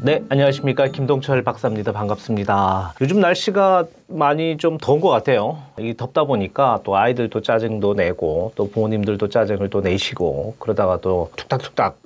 네, 안녕하십니까. 김동철 박사입니다. 반갑습니다. 요즘 날씨가 많이 좀 더운 것 같아요. 이 덥다 보니까 또 아이들도 짜증도 내고 또 부모님들도 짜증을 또 내시고 그러다가 또 툭닥툭닥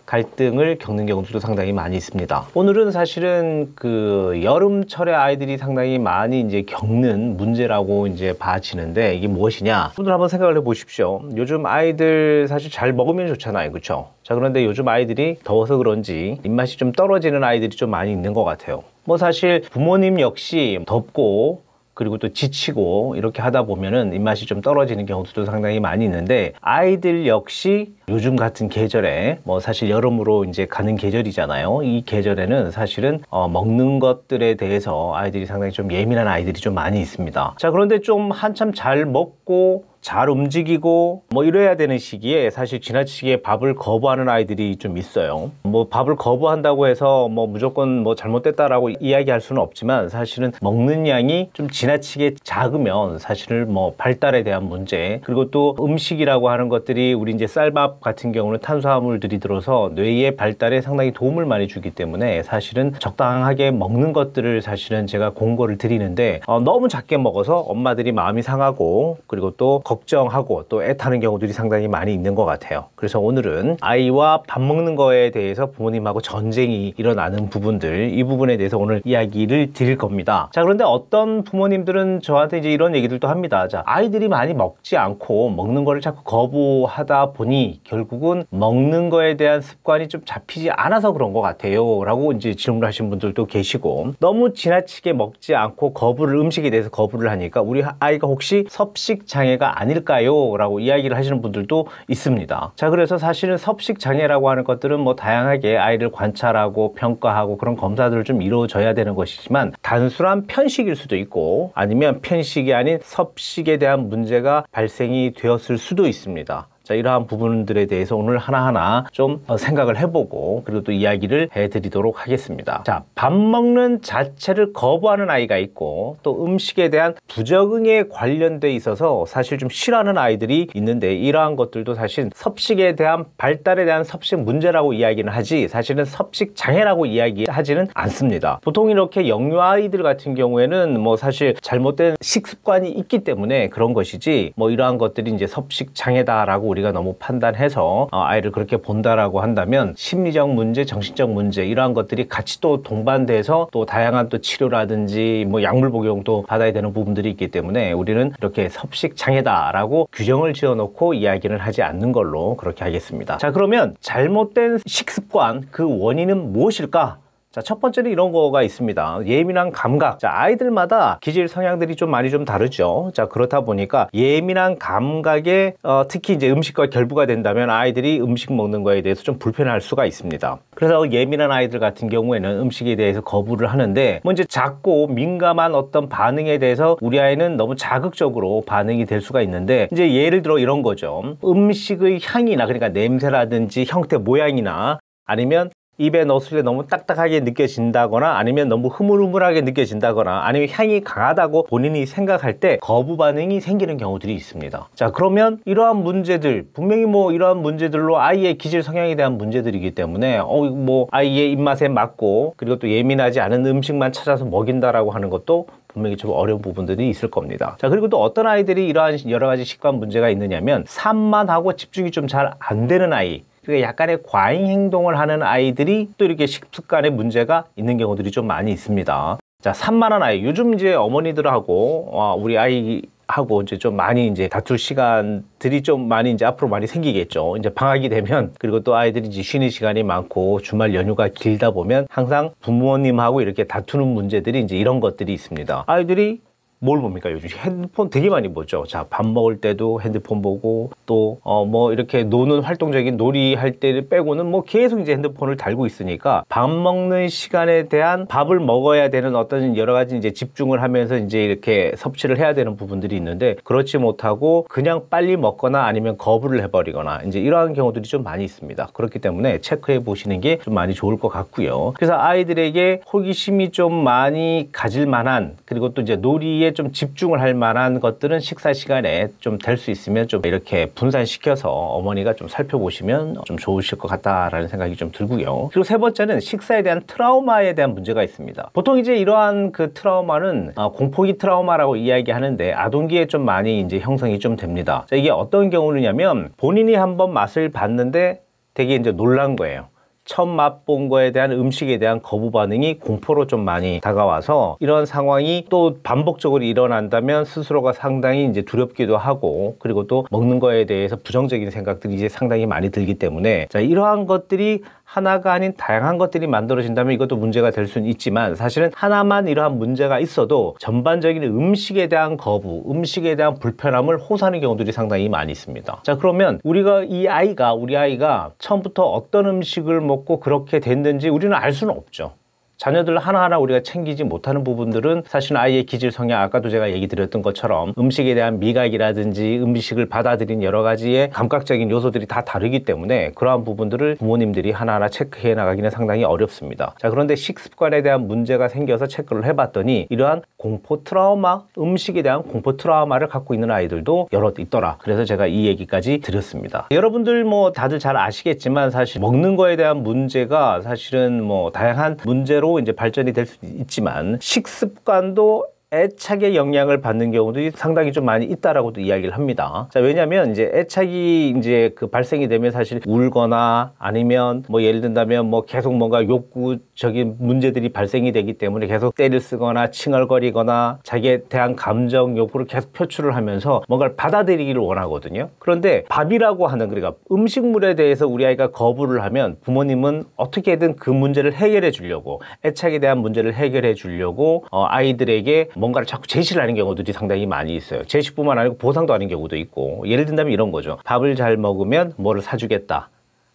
갈등을 겪는 경우들도 상당히 많이 있습니다. 오늘은 사실은 그 여름철에 아이들이 상당히 많이 이제 겪는 문제라고 이제 봐지는데 이게 무엇이냐? 오늘 한번 생각을 해 보십시오. 요즘 아이들 사실 잘 먹으면 좋잖아요. 그렇죠? 자, 그런데 요즘 아이들이 더워서 그런지 입맛이 좀 떨어지는 아이들이 좀 많이 있는 것 같아요. 뭐 사실 부모님 역시 덥고 그리고 또 지치고 이렇게 하다 보면은 입맛이 좀 떨어지는 경우도 상당히 많이 있는데 아이들 역시 요즘 같은 계절에 뭐 사실 여름으로 이제 가는 계절이잖아요. 이 계절에는 사실은 먹는 것들에 대해서 아이들이 상당히 좀 예민한 아이들이 좀 많이 있습니다. 자, 그런데 좀 한참 잘 먹고 잘 움직이고 뭐 이래야 되는 시기에 사실 지나치게 밥을 거부하는 아이들이 좀 있어요. 뭐 밥을 거부한다고 해서 뭐 무조건 뭐 잘못됐다라고 이야기할 수는 없지만 사실은 먹는 양이 좀 지나치게 작으면 사실은 뭐 발달에 대한 문제, 그리고 또 음식이라고 하는 것들이 우리 이제 쌀밥 같은 경우는 탄수화물들이 들어서 뇌의 발달에 상당히 도움을 많이 주기 때문에 사실은 적당하게 먹는 것들을 사실은 제가 공고를 드리는데 너무 작게 먹어서 엄마들이 마음이 상하고 그리고 또 걱정하고 또 애타는 경우들이 상당히 많이 있는 것 같아요. 그래서 오늘은 아이와 밥 먹는 거에 대해서 부모님하고 전쟁이 일어나는 부분들, 이 부분에 대해서 오늘 이야기를 드릴 겁니다. 자, 그런데 어떤 부모님들은 저한테 이제 이런 얘기들도 합니다. 자, 아이들이 많이 먹지 않고 먹는 거를 자꾸 거부하다 보니 결국은 먹는 거에 대한 습관이 좀 잡히지 않아서 그런 것 같아요 라고 이제 질문을 하신 분들도 계시고, 너무 지나치게 먹지 않고 음식에 대해서 거부를 하니까 우리 아이가 혹시 섭식 장애가 아닐까요? 라고 이야기를 하시는 분들도 있습니다. 자, 그래서 사실은 섭식 장애라고 하는 것들은 뭐 다양하게 아이를 관찰하고 평가하고 그런 검사들을 좀 이루어져야 되는 것이지만 단순한 편식일 수도 있고 아니면 편식이 아닌 섭식에 대한 문제가 발생이 되었을 수도 있습니다. 자, 이러한 부분들에 대해서 오늘 하나하나 좀 생각을 해보고 그리고 또 이야기를 해드리도록 하겠습니다. 자, 밥 먹는 자체를 거부하는 아이가 있고 또 음식에 대한 부적응에 관련돼 있어서 사실 좀 싫어하는 아이들이 있는데, 이러한 것들도 사실 섭식에 대한 발달에 대한 섭식 문제라고 이야기는 하지 사실은 섭식 장애라고 이야기하지는 않습니다. 보통 이렇게 영유 아이들 같은 경우에는 뭐 사실 잘못된 식습관이 있기 때문에 그런 것이지 뭐 이러한 것들이 이제 섭식 장애다라고 우리가 너무 판단해서 아이를 그렇게 본다라고 한다면 심리적 문제, 정신적 문제 이러한 것들이 같이 또 동반돼서 또 다양한 또 치료라든지 뭐 약물 복용도 받아야 되는 부분들이 있기 때문에 우리는 이렇게 섭식 장애다라고 규정을 지어놓고 이야기를 하지 않는 걸로 그렇게 하겠습니다. 자, 그러면 잘못된 식습관, 그 원인은 무엇일까? 자, 첫 번째는 이런 거가 있습니다. 예민한 감각. 자, 아이들마다 기질 성향들이 좀 많이 좀 다르죠. 자, 그렇다 보니까 예민한 감각에 특히 이제 음식과 결부가 된다면 아이들이 음식 먹는 거에 대해서 좀 불편할 수가 있습니다. 그래서 예민한 아이들 같은 경우에는 음식에 대해서 거부를 하는데 뭐 이제 작고 민감한 어떤 반응에 대해서 우리 아이는 너무 자극적으로 반응이 될 수가 있는데, 이제 예를 들어 이런 거죠. 음식의 향이나 그러니까 냄새라든지 형태 모양이나 아니면 입에 넣었을 때 너무 딱딱하게 느껴진다거나 아니면 너무 흐물흐물하게 느껴진다거나 아니면 향이 강하다고 본인이 생각할 때 거부 반응이 생기는 경우들이 있습니다. 자, 그러면 이러한 문제들, 분명히 뭐 이러한 문제들로 아이의 기질 성향에 대한 문제들이기 때문에 뭐 아이의 입맛에 맞고 그리고 또 예민하지 않은 음식만 찾아서 먹인다라고 하는 것도 분명히 좀 어려운 부분들이 있을 겁니다. 자, 그리고 또 어떤 아이들이 이러한 여러 가지 식관 문제가 있느냐면 산만하고 집중이 좀 잘 안 되는 아이, 그러니까 약간의 과잉 행동을 하는 아이들이 또 이렇게 식습관에 문제가 있는 경우들이 좀 많이 있습니다. 자, 산만한 아이. 요즘 이제 어머니들하고 우리 아이하고 이제 좀 많이 이제 다툴 시간들이 좀 많이 이제 앞으로 많이 생기겠죠. 이제 방학이 되면, 그리고 또 아이들이 이제 쉬는 시간이 많고 주말 연휴가 길다 보면 항상 부모님하고 이렇게 다투는 문제들이 이제 이런 것들이 있습니다. 아이들이 뭘 봅니까? 요즘 핸드폰 되게 많이 보죠. 자, 밥 먹을 때도 핸드폰 보고 또 뭐 이렇게 노는 활동적인 놀이할 때 빼고는 뭐 계속 이제 핸드폰을 달고 있으니까 밥 먹는 시간에 대한 밥을 먹어야 되는 어떤 여러 가지 이제 집중을 하면서 이제 이렇게 섭취를 해야 되는 부분들이 있는데 그렇지 못하고 그냥 빨리 먹거나 아니면 거부를 해버리거나 이제 이러한 경우들이 좀 많이 있습니다. 그렇기 때문에 체크해 보시는 게 좀 많이 좋을 것 같고요. 그래서 아이들에게 호기심이 좀 많이 가질 만한 그리고 또 이제 놀이에 좀 집중을 할 만한 것들은 식사 시간에 좀 될 수 있으면 좀 이렇게 분산시켜서 어머니가 좀 살펴보시면 좀 좋으실 것 같다라는 생각이 좀 들고요. 그리고 세 번째는 식사에 대한 트라우마에 대한 문제가 있습니다. 보통 이제 이러한 그 트라우마는 공포기 트라우마라고 이야기하는데 아동기에 좀 많이 이제 형성이 좀 됩니다. 자, 이게 어떤 경우냐면 본인이 한번 맛을 봤는데 되게 이제 놀란 거예요. 처음 맛본 거에 대한 음식에 대한 거부 반응이 공포로 좀 많이 다가와서 이런 상황이 또 반복적으로 일어난다면 스스로가 상당히 이제 두렵기도 하고 그리고 또 먹는 거에 대해서 부정적인 생각들이 이제 상당히 많이 들기 때문에 자, 이러한 것들이 하나가 아닌 다양한 것들이 만들어진다면 이것도 문제가 될 수는 있지만 사실은 하나만 이러한 문제가 있어도 전반적인 음식에 대한 거부, 음식에 대한 불편함을 호소하는 경우들이 상당히 많이 있습니다. 자, 그러면 우리 아이가 처음부터 어떤 음식을 먹고 그렇게 됐는지 우리는 알 수는 없죠. 자녀들 하나하나 우리가 챙기지 못하는 부분들은 사실 아이의 기질 성향, 아까도 제가 얘기 드렸던 것처럼 음식에 대한 미각이라든지 음식을 받아들인 여러 가지의 감각적인 요소들이 다 다르기 때문에 그러한 부분들을 부모님들이 하나하나 체크해 나가기는 상당히 어렵습니다. 자, 그런데 식습관에 대한 문제가 생겨서 체크를 해봤더니 이러한 공포 트라우마, 음식에 대한 공포 트라우마를 갖고 있는 아이들도 여럿 있더라. 그래서 제가 이 얘기까지 드렸습니다. 여러분들 뭐 다들 잘 아시겠지만 사실 먹는 거에 대한 문제가 사실은 뭐 다양한 문제로 이제 발전이 될 수 있지만 식습관도 애착의 영향을 받는 경우들이 상당히 좀 많이 있다라고도 이야기를 합니다. 자, 왜냐하면 이제 애착이 이제 그 발생이 되면 사실 울거나 아니면 뭐 예를 든다면 뭐 계속 뭔가 욕구적인 문제들이 발생이 되기 때문에 계속 때를 쓰거나 칭얼거리거나 자기에 대한 감정 욕구를 계속 표출을 하면서 뭔가를 받아들이기를 원하거든요. 그런데 밥이라고 하는 그러니까 음식물에 대해서 우리 아이가 거부를 하면 부모님은 어떻게든 그 문제를 해결해 주려고 애착에 대한 문제를 해결해 주려고 아이들에게 뭔가를 자꾸 제시를 하는 경우들이 상당히 많이 있어요. 제시뿐만 아니고 보상도 하는 경우도 있고 예를 든다면 이런 거죠. 밥을 잘 먹으면 뭐를 사주겠다.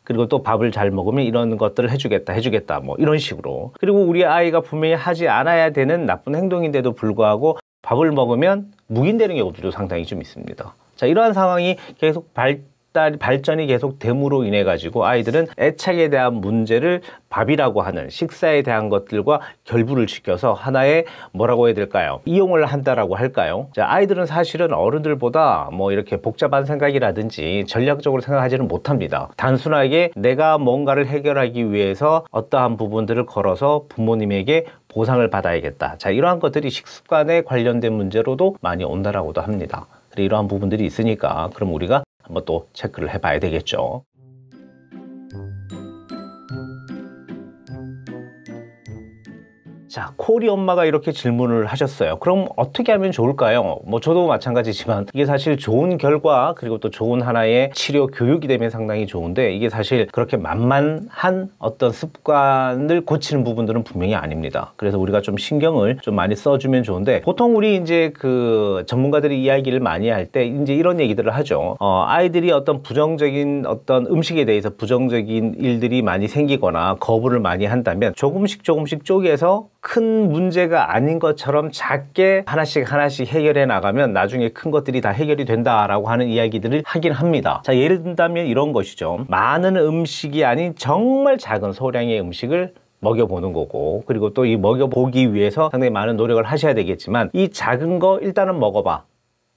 그리고 또 밥을 잘 먹으면 이런 것들을 해주겠다 뭐 이런 식으로. 그리고 우리 아이가 분명히 하지 않아야 되는 나쁜 행동인데도 불구하고 밥을 먹으면 묵인되는 경우들도 상당히 좀 있습니다. 자, 이러한 상황이 계속 발전이 계속 됨으로 인해 가지고 아이들은 애착에 대한 문제를 밥이라고 하는 식사에 대한 것들과 결부를 시켜서 하나의 뭐라고 해야 될까요? 이용을 한다라고 할까요? 자, 아이들은 사실은 어른들보다 뭐 이렇게 복잡한 생각이라든지 전략적으로 생각하지는 못합니다. 단순하게 내가 뭔가를 해결하기 위해서 어떠한 부분들을 걸어서 부모님에게 보상을 받아야겠다. 자, 이러한 것들이 식습관에 관련된 문제로도 많이 온다라고도 합니다. 이러한 부분들이 있으니까 그럼 우리가 한번 또 체크를 해봐야 되겠죠. 자, 코리 엄마가 이렇게 질문을 하셨어요. 그럼 어떻게 하면 좋을까요? 뭐 저도 마찬가지지만 이게 사실 좋은 결과 그리고 또 좋은 하나의 치료 교육이 되면 상당히 좋은데 이게 사실 그렇게 만만한 어떤 습관을 고치는 부분들은 분명히 아닙니다. 그래서 우리가 좀 신경을 좀 많이 써주면 좋은데 보통 우리 이제 그 전문가들이 이야기를 많이 할 때 이제 이런 얘기들을 하죠. 아이들이 어떤 부정적인 어떤 음식에 대해서 부정적인 일들이 많이 생기거나 거부를 많이 한다면 조금씩 쪼개서 큰 문제가 아닌 것처럼 작게 하나씩 해결해 나가면 나중에 큰 것들이 다 해결이 된다라고 하는 이야기들을 하긴 합니다. 자, 예를 든다면 이런 것이죠. 많은 음식이 아닌 정말 작은 소량의 음식을 먹여보는 거고 그리고 또 이 먹여보기 위해서 상당히 많은 노력을 하셔야 되겠지만 이 작은 거 일단은 먹어봐.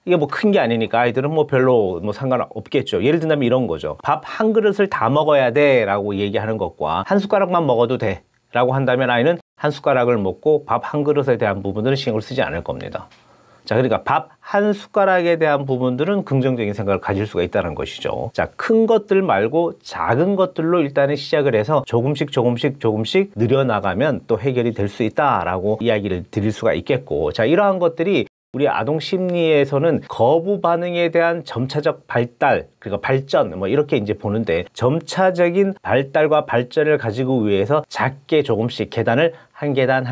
이게 뭐 큰 게 아니니까 아이들은 뭐 별로 뭐 상관없겠죠. 예를 들면 이런 거죠. 밥 한 그릇을 다 먹어야 돼 라고 얘기하는 것과 한 숟가락만 먹어도 돼 라고 한다면 아이는 한 숟가락을 먹고 밥 한 그릇에 대한 부분들은 신경을 쓰지 않을 겁니다. 자, 그러니까 밥 한 숟가락에 대한 부분들은 긍정적인 생각을 가질 수가 있다는 것이죠. 자, 큰 것들 말고 작은 것들로 일단은 시작을 해서 조금씩 늘려나가면 또 해결이 될 수 있다라고 이야기를 드릴 수가 있겠고 자, 이러한 것들이 우리 아동 심리에서는 거부 반응에 대한 점차적 발달, 그러니까 발전, 뭐 이렇게 이제 보는데 점차적인 발달과 발전을 가지고 위해서 작게 조금씩 계단을 한 계단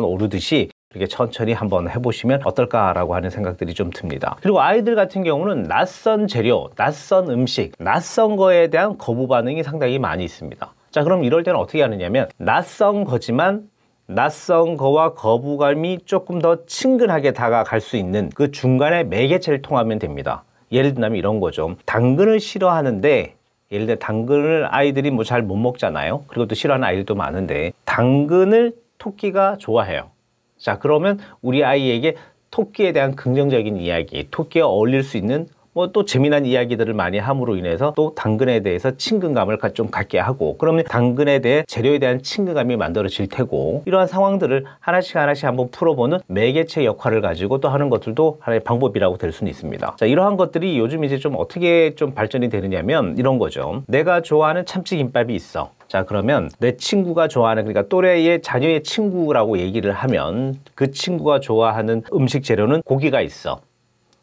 오르듯이 이렇게 천천히 한번 해보시면 어떨까라고 하는 생각들이 좀 듭니다. 그리고 아이들 같은 경우는 낯선 재료, 낯선 음식, 낯선 거에 대한 거부 반응이 상당히 많이 있습니다. 자, 그럼 이럴 때는 어떻게 하느냐면 낯선 거지만 낯선 거와 거부감이 조금 더 친근하게 다가갈 수 있는 그 중간의 매개체를 통하면 됩니다. 예를 들면 이런 거죠. 당근을 싫어하는데, 예를 들어 당근을 아이들이 뭐 잘 못 먹잖아요. 그리고 또 싫어하는 아이들도 많은데 당근을 토끼가 좋아해요. 자, 그러면 우리 아이에게 토끼에 대한 긍정적인 이야기, 토끼와 어울릴 수 있는 뭐 또 재미난 이야기들을 많이 함으로 인해서 또 당근에 대해서 친근감을 좀 갖게 하고, 그러면 당근에 대해 재료에 대한 친근감이 만들어질 테고, 이러한 상황들을 하나씩 한번 풀어보는 매개체 역할을 가지고 또 하는 것들도 하나의 방법이라고 될 수는 있습니다. 자, 이러한 것들이 요즘 이제 좀 어떻게 좀 발전이 되느냐면 이런 거죠. 내가 좋아하는 참치김밥이 있어. 자, 그러면 내 친구가 좋아하는, 그러니까 또래의 자녀의 친구라고 얘기를 하면 그 친구가 좋아하는 음식 재료는 고기가 있어.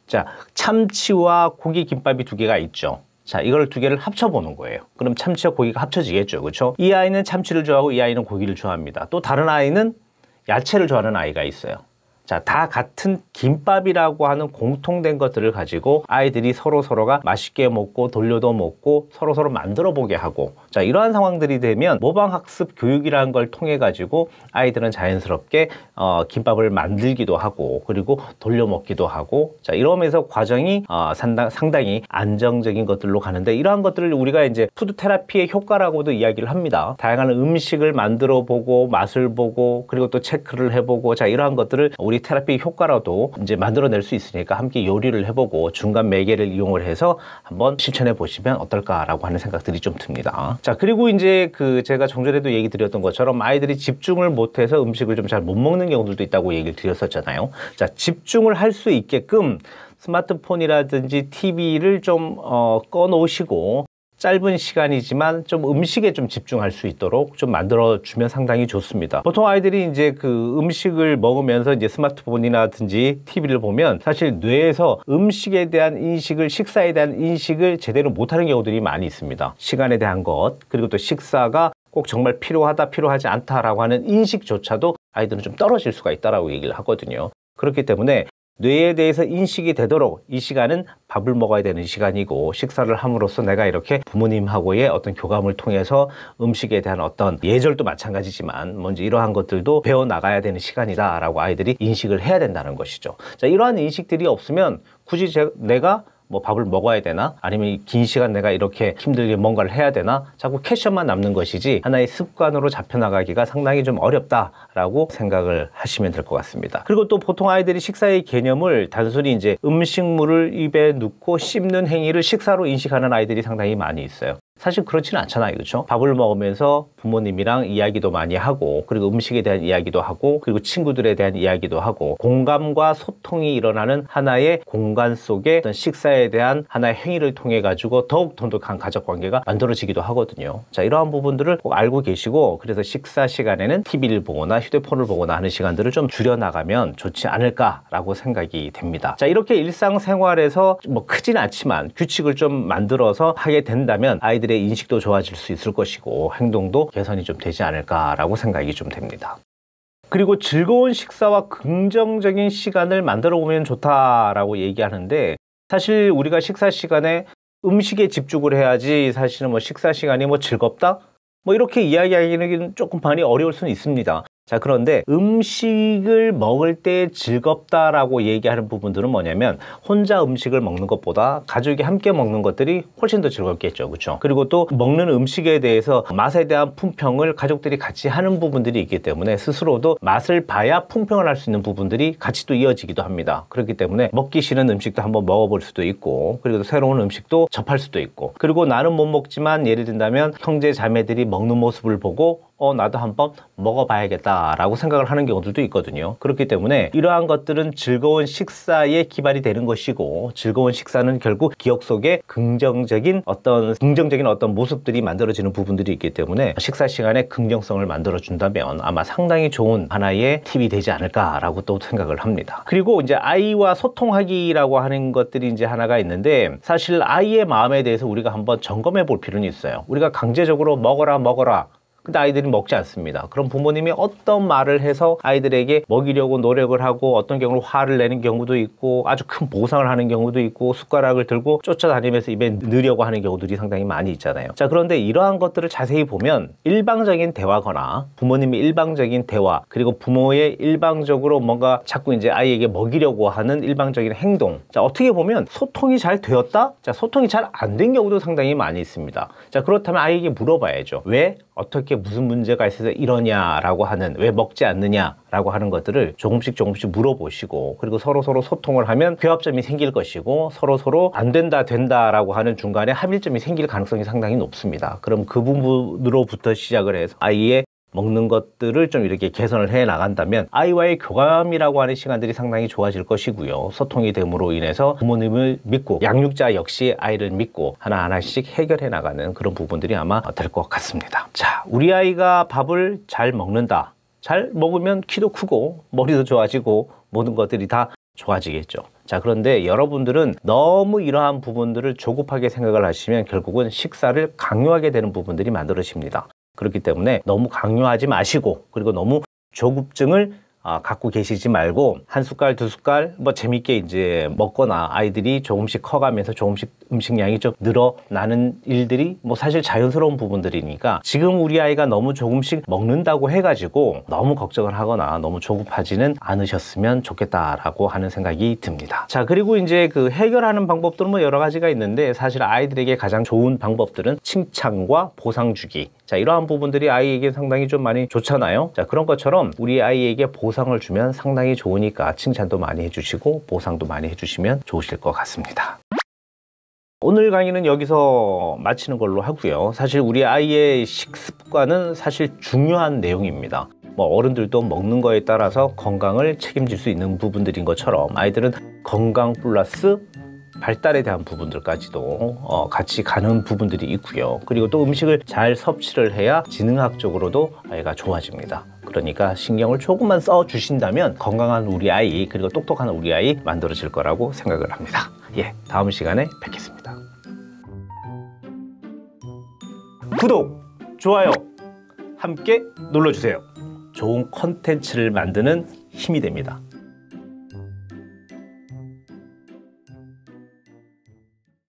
자, 참치와 고기 김밥이 두 개가 있죠. 자, 이걸 두 개를 합쳐보는 거예요. 그럼 참치와 고기가 합쳐지겠죠. 그렇죠? 이 아이는 참치를 좋아하고 이 아이는 고기를 좋아합니다. 또 다른 아이는 야채를 좋아하는 아이가 있어요. 자, 다 같은 김밥이라고 하는 공통된 것들을 가지고 아이들이 서로가 맛있게 먹고 돌려도 먹고 서로 만들어 보게 하고, 자, 이러한 상황들이 되면 모방학습 교육이라는 걸 통해 가지고 아이들은 자연스럽게 김밥을 만들기도 하고 그리고 돌려 먹기도 하고, 자, 이러면서 과정이 상당히 안정적인 것들로 가는데, 이러한 것들을 우리가 이제 푸드 테라피의 효과라고도 이야기를 합니다. 다양한 음식을 만들어 보고 맛을 보고 그리고 또 체크를 해보고, 자, 이러한 것들을 우리 테라피 효과라도 이제 만들어낼 수 있으니까 함께 요리를 해보고 중간 매개를 이용을 해서 한번 실천해 보시면 어떨까라고 하는 생각들이 좀 듭니다. 자, 그리고 이제 제가 종전에도 얘기 드렸던 것처럼 아이들이 집중을 못해서 음식을 좀 잘 못 먹는 경우들도 있다고 얘기를 드렸었잖아요. 자, 집중을 할 수 있게끔 스마트폰이라든지 TV를 좀 꺼놓으시고 짧은 시간이지만 좀 음식에 좀 집중할 수 있도록 좀 만들어주면 상당히 좋습니다. 보통 아이들이 이제 그 음식을 먹으면서 이제 스마트폰이라든지 TV를 보면 사실 뇌에서 음식에 대한 인식을, 식사에 대한 인식을 제대로 못하는 경우들이 많이 있습니다. 시간에 대한 것, 그리고 또 식사가 꼭 정말 필요하다, 필요하지 않다라고 하는 인식조차도 아이들은 좀 떨어질 수가 있다라고 얘기를 하거든요. 그렇기 때문에 뇌에 대해서 인식이 되도록 이 시간은 밥을 먹어야 되는 시간이고, 식사를 함으로써 내가 이렇게 부모님하고의 어떤 교감을 통해서 음식에 대한 어떤 예절도 마찬가지지만 뭔지 이러한 것들도 배워나가야 되는 시간이다라고 아이들이 인식을 해야 된다는 것이죠. 자, 이러한 인식들이 없으면 굳이 내가 뭐 밥을 먹어야 되나? 아니면 긴 시간 내가 이렇게 힘들게 뭔가를 해야 되나? 자꾸 캐셔만 남는 것이지 하나의 습관으로 잡혀나가기가 상당히 좀 어렵다라고 생각을 하시면 될 것 같습니다. 그리고 또 보통 아이들이 식사의 개념을 단순히 이제 음식물을 입에 넣고 씹는 행위를 식사로 인식하는 아이들이 상당히 많이 있어요. 사실 그렇지는 않잖아요. 그렇죠? 밥을 먹으면서 부모님이랑 이야기도 많이 하고, 그리고 음식에 대한 이야기도 하고, 그리고 친구들에 대한 이야기도 하고, 공감과 소통이 일어나는 하나의 공간 속에 어떤 식사에 대한 하나의 행위를 통해 가지고 더욱 돈독한 가족 관계가 만들어지기도 하거든요. 자, 이러한 부분들을 꼭 알고 계시고, 그래서 식사 시간에는 TV를 보거나 휴대폰을 보거나 하는 시간들을 좀 줄여나가면 좋지 않을까라고 생각이 됩니다. 자, 이렇게 일상생활에서 뭐 크진 않지만 규칙을 좀 만들어서 하게 된다면 아이들의 인식도 좋아질 수 있을 것이고 행동도 개선이 좀 되지 않을까라고 생각이 좀 됩니다. 그리고 즐거운 식사와 긍정적인 시간을 만들어 보면 좋다라고 얘기하는데, 사실 우리가 식사 시간에 음식에 집중을 해야지 사실은 뭐 식사 시간이 뭐 즐겁다? 뭐 이렇게 이야기하기는 조금 많이 어려울 수는 있습니다. 자, 그런데 음식을 먹을 때 즐겁다라고 얘기하는 부분들은 뭐냐면, 혼자 음식을 먹는 것보다 가족이 함께 먹는 것들이 훨씬 더 즐겁겠죠. 그렇죠? 그리고 또 먹는 음식에 대해서 맛에 대한 품평을 가족들이 같이 하는 부분들이 있기 때문에 스스로도 맛을 봐야 품평을 할 수 있는 부분들이 같이 또 이어지기도 합니다. 그렇기 때문에 먹기 싫은 음식도 한번 먹어볼 수도 있고, 그리고 또 새로운 음식도 접할 수도 있고, 그리고 나는 못 먹지만 예를 든다면 형제 자매들이 먹는 모습을 보고 나도 한번 먹어봐야겠다라고 생각을 하는 경우들도 있거든요. 그렇기 때문에 이러한 것들은 즐거운 식사에 기반이 되는 것이고, 즐거운 식사는 결국 기억 속에 긍정적인 어떤 모습들이 만들어지는 부분들이 있기 때문에 식사 시간에 긍정성을 만들어준다면 아마 상당히 좋은 하나의 팁이 되지 않을까라고 또 생각을 합니다. 그리고 이제 아이와 소통하기라고 하는 것들이 이제 하나가 있는데, 사실 아이의 마음에 대해서 우리가 한번 점검해 볼 필요는 있어요. 우리가 강제적으로 먹어라 근데 아이들이 먹지 않습니다. 그럼 부모님이 어떤 말을 해서 아이들에게 먹이려고 노력을 하고 어떤 경우는 화를 내는 경우도 있고 아주 큰 보상을 하는 경우도 있고 숟가락을 들고 쫓아다니면서 입에 넣으려고 하는 경우들이 상당히 많이 있잖아요. 자, 그런데 이러한 것들을 자세히 보면 일방적인 대화거나 부모님의 일방적인 대화 그리고 부모의 일방적으로 뭔가 자꾸 이제 아이에게 먹이려고 하는 일방적인 행동. 자, 어떻게 보면 소통이 잘 되었다? 자, 소통이 잘 안 된 경우도 상당히 많이 있습니다. 자, 그렇다면 아이에게 물어봐야죠. 왜? 어떻게 무슨 문제가 있어서 이러냐라고 하는 왜 먹지 않느냐라고 하는 것들을 조금씩 물어보시고 그리고 서로 소통을 하면 교합점이 생길 것이고 서로 안 된다라고 하는 중간에 합일점이 생길 가능성이 상당히 높습니다. 그럼 그 부분으로부터 시작을 해서 아이의 먹는 것들을 좀 이렇게 개선을 해 나간다면 아이와의 교감이라고 하는 시간들이 상당히 좋아질 것이고요. 소통이 됨으로 인해서 부모님을 믿고 양육자 역시 아이를 믿고 하나하나씩 해결해 나가는 그런 부분들이 아마 될 것 같습니다. 자, 우리 아이가 밥을 잘 먹는다. 잘 먹으면 키도 크고 머리도 좋아지고 모든 것들이 다 좋아지겠죠. 자, 그런데 여러분들은 너무 이러한 부분들을 조급하게 생각을 하시면 결국은 식사를 강요하게 되는 부분들이 만들어집니다. 그렇기 때문에 너무 강요하지 마시고 그리고 너무 조급증을 갖고 계시지 말고 한 숟갈 두 숟갈 뭐 재밌게 이제 먹거나 아이들이 조금씩 커가면서 조금씩 음식량이 좀 늘어나는 일들이 뭐 사실 자연스러운 부분들이니까 지금 우리 아이가 너무 조금씩 먹는다고 해가지고 너무 걱정을 하거나 너무 조급하지는 않으셨으면 좋겠다라고 하는 생각이 듭니다. 자, 그리고 이제 그 해결하는 방법들은 뭐 여러 가지가 있는데 사실 아이들에게 가장 좋은 방법들은 칭찬과 보상 주기. 자, 이러한 부분들이 아이에게 상당히 좀 많이 좋잖아요. 자, 그런 것처럼 우리 아이에게 보상을 주면 상당히 좋으니까 칭찬도 많이 해주시고 보상도 많이 해주시면 좋으실 것 같습니다. 오늘 강의는 여기서 마치는 걸로 하고요. 사실 우리 아이의 식습관은 사실 중요한 내용입니다. 뭐 어른들도 먹는 거에 따라서 건강을 책임질 수 있는 부분들인 것처럼 아이들은 건강 플러스 발달에 대한 부분들까지도 같이 가는 부분들이 있고요. 그리고 또 음식을 잘 섭취를 해야 지능학적으로도 아이가 좋아집니다. 그러니까 신경을 조금만 써 주신다면 건강한 우리 아이 그리고 똑똑한 우리 아이 만들어질 거라고 생각을 합니다. 예, 다음 시간에 뵙겠습니다. 구독, 좋아요 함께 눌러주세요. 좋은 컨텐츠를 만드는 힘이 됩니다.